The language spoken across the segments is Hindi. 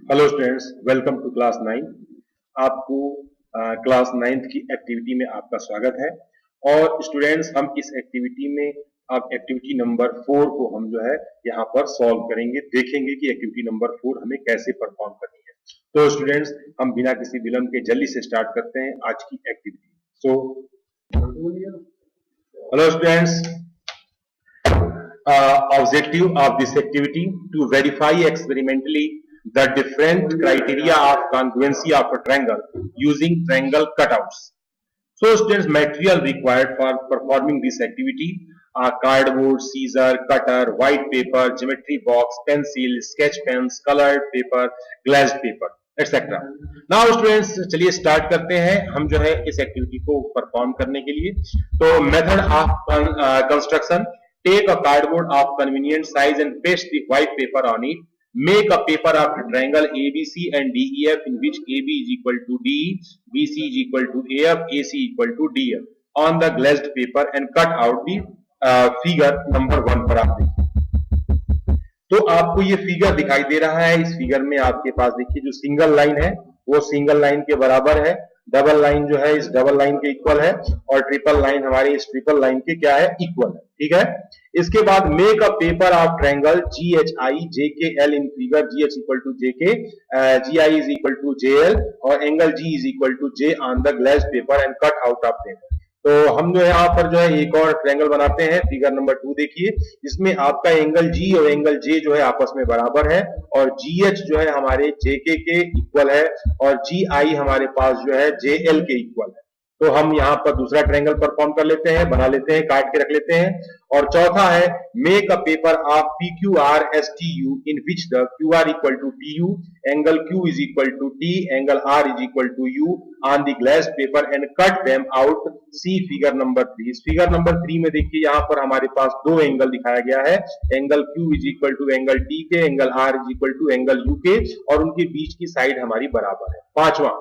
Hello students, welcome to class 9। आपको क्लास 9th की एक्टिविटी में आपका स्वागत है। और स्टूडेंट्स, हम इस एक्टिविटी में अब एक्टिविटी नंबर 4 को हम जो है यहाँ पर सॉल्व करेंगे, देखेंगे कि एक्टिविटी नंबर 4 हमें कैसे परफॉर्म करनी है। तो स्टूडेंट्स, हम बिना किसी विलंब के जल्दी से स्टार्ट करते हैं आज की activity. Hello students, objective of this activity to verify experimentally the different criteria of congruency of a triangle using triangle cutouts. So students, material required for performing this activity are cardboard, scissor, cutter, white paper, geometry box, pencil, sketch pens, colored paper, glazed paper, etc. Now students, चलिए स्टार्ट करते हैं हम जो है इस एक्टिविटी को परफॉर्म करने के लिए। तो method of construction: take a cardboard of convenient size and paste the white paper on it. Make a paper of triangle ABC and DEF in which AB is equal to DE, BC is equal to AF, AC equal to DF on the glazed paper and cut out the figure number 1 पर आप देखिए। तो आपको ये फिगर दिखाई दे रहा है। इस फिगर में आपके पास देखिए जो सिंगल लाइन है वो सिंगल लाइन के बराबर है, डबल लाइन जो है इस डबल लाइन के इक्वल है और ट्रिपल लाइन हमारी इस ट्रिपल लाइन के क्या है, इक्वल है। ठीक है। इसके बाद make a paper of triangle GHI JKL in figure GH equal to JK, GI is equal to JL और angle G is equal to J on the glazed paper and cut out of them. तो हम जो है यहाँ पर जो है एक और ट्रायंगल बनाते हैं। फिगर नंबर 2 देखिए, जिसमें आपका एंगल G और एंगल J जो है आपस में बराबर है और GH जो है हमारे JK के इक्वल है और GI हमारे पास जो है JL के इक्वल है। तो हम यहाँ पर दूसरा ट्रायंगल परफॉर्म कर लेते हैं, बना लेते हैं, काट के रख लेते हैं। और चौथा है make a paper of PQR STU in which the QR equal to TU, angle Q is equal to T, angle R is equal to U on the glazed paper and cut them out. See figure number 3। इस फिगर नंबर 3 में देखिए यहाँ पर हमारे पास दो एंगल दिखाया गया है, angle Q is equal to angle T के, angle R is equal to angle U के, और उनके बीच की साइड हमारी बराबर है। पांचवा,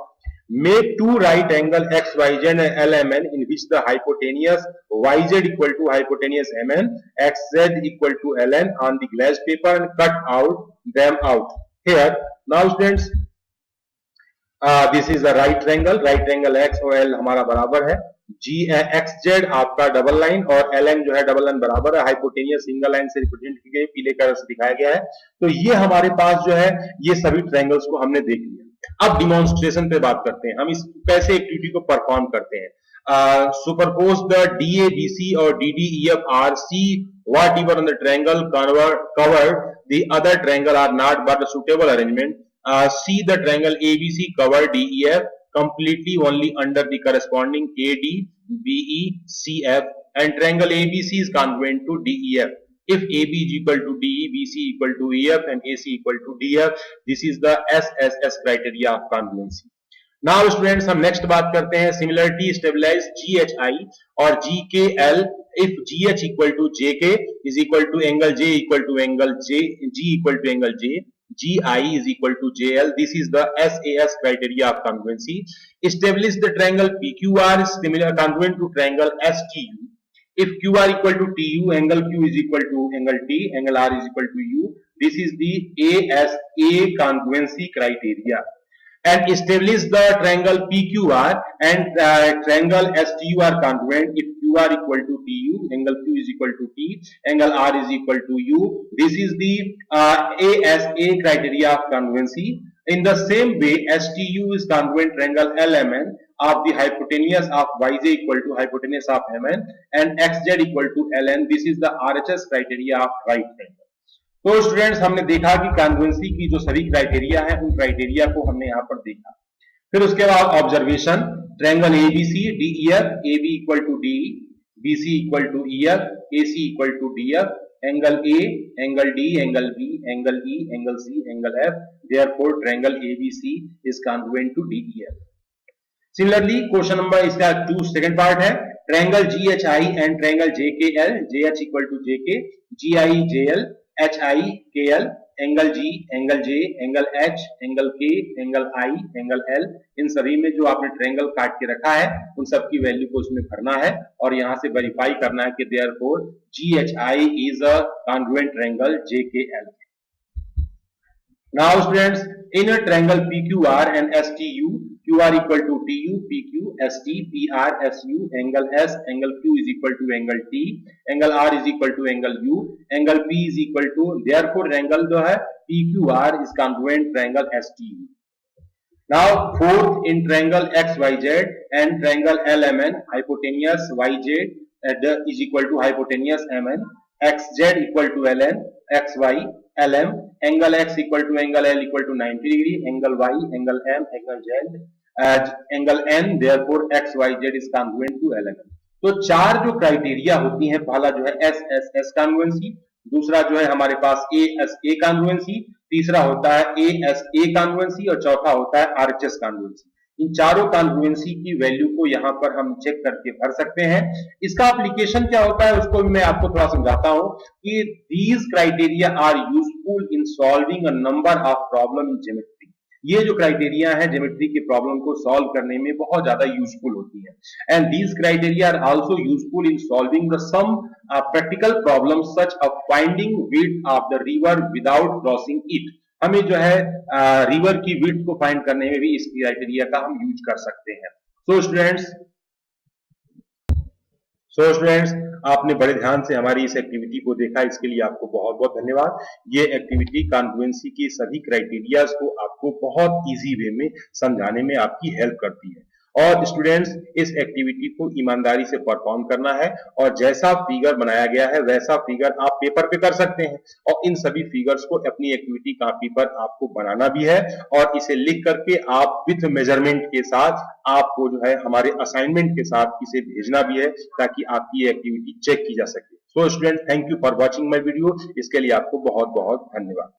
make two right angle XYZ and LMN in which the hypotenuse YZ equal to hypotenuse MN, XZ equal to LN on the glazed paper and cut out them out. Here, now students, this is the right triangle X और L हमारा बराबर है, XZ आपका डबल लाइन और LN जो है डबल लाइन बराबर है, हाइपोटेनियस सिंगल लाइन से रिप्रेजेंट की गई, पीले कलर से दिखाया गया है। तो ये हमारे पास जो है ये सभी ट्रायंगल्स को हमने देख लिया। अब डिमॉन्स्ट्रेशन पे बात करते हैं, हम इस कैसे एक्टिविटी को परफॉर्म करते हैं। सुपरपोज द DABC और DDEF are, see whatever on the triangle covered the other triangle are not but a suitable arrangement. See the triangle ABC cover DEF completely only under the corresponding AD, BE, CF, and triangle ABC is congruent to DEF. If AB is equal to DE, BC equal to EF, and AC equal to DF, this is the SSS criteria of congruency. Now students, हम next बात करते हैं similarity stabilize GHI और GKL if GH equal to JK is equal to angle J equal to angle J, G equal to angle J, GI is equal to JL. This is the SAS criteria of congruency. Establish the triangle PQR is similar congruent to triangle STU. If QR equal to TU, angle Q is equal to angle T, angle R is equal to U. This is the ASA congruency criteria. And establish the triangle PQR and triangle STU are congruent if QR equal to TU, angle Q is equal to T, angle R is equal to U. This is the ASA criteria of congruency. In the same way, STU is congruent triangle LMN of the hypotenuse of YJ equal to hypotenuse of MN and XZ equal to LN. This is the RHS criteria of right triangle. तो स्टूडेंट्स, हमने देखा कि कॉन्ग्रुएंसी की जो सभी क्राइटेरिया है उन क्राइटेरिया को हमने यहाँ पर देखा। फिर उसके बाद observation, triangle ABC DEF, AB equal to DE, BC equal to EF, AC equal to DF, angle A, angle D, angle B, angle E, angle C, angle F, therefore triangle ABC is congruent to DEF. Similarly, question number इसका 2 सेकंड पार्ट है, triangle GHI and triangle JKL, JH equal to JK, GI JL, HI KL, angle G, angle J, angle H, angle K, angle I, angle L, इन सभी में जो आपने ट्रायंगल काट के रखा है उन सब की वैल्यू को उसमें भरना है और यहाँ से वेरीफाई करना है कि therefore GHI is a congruent triangle JKL. Now students, in a triangle PQR and STU, QR equal to TU, PQ, ST, PR, SU, angle S, angle Q is equal to angle T, angle R is equal to angle U, angle P is equal to, therefore angle जो है PQR is congruent triangle STU. Now fourth, in triangle XYZ and triangle LMN, hypotenuse YZ is equal to hypotenuse MN, XZ equal to LN, XY LM, angle X equal to angle L equal to 90 degree, angle Y, angle M, angle Z, angle N, therefore XYZ is congruent to LMN. तो चार जो क्राइटेरिया होती हैं, पहला जो है SSS कॉन्ग्रुएंसी, दूसरा जो है हमारे पास ASA कॉन्ग्रुएंसी, तीसरा होता है ASA कॉन्ग्रुएंसी और चौथा होता है RHS कॉन्ग्रुएंसी। इन चारों कॉन्ग्रुएंसी की वैल्यू को यहाँ पर हम चेक करके भर सकते हैं। इसका एप्लीकेशन क्या होता है उसको भी मैं आपको थोड़ा समझाता हूं कि these criteria are useful in solving a number of problem in geometry। ये जो क्राइटेरिया है ज्योमेट्री के प्रॉब्लम को सॉल्व करने में बहुत ज्यादा यूजफुल होती है। And these criteria are also useful in solving the some practical problem such a finding width of the river without crossing it. हमें जो है रिवर की विड्थ को फाइंड करने में भी इस क्राइटेरिया का हम यूज कर सकते हैं। सो स्टूडेंट्स आपने बड़े ध्यान से हमारी इस एक्टिविटी को देखा, इसके लिए आपको बहुत बहुत धन्यवाद। ये एक्टिविटी कॉन्ग्रुएंसी के सभी क्राइटेरियाज को आपको बहुत इजी वे में समझाने में आपकी हेल्प करती है। और स्टूडेंट्स इस एक्टिविटी को ईमानदारी से परफॉर्म करना है और जैसा फिगर बनाया गया है वैसा फिगर आप पेपर पे कर सकते हैं और इन सभी फिगर्स को अपनी एक्टिविटी कॉपी पर आपको बनाना भी है और इसे लिख करके आप विथ मेजरमेंट के साथ आपको जो है हमारे असाइनमेंट के साथ इसे भेजना भी है ताकि आपकी ये एक्टिविटी चेक की जा सके। So student thank you for watching my video. इसके लिए आपको बहुत बहुत धन्यवाद।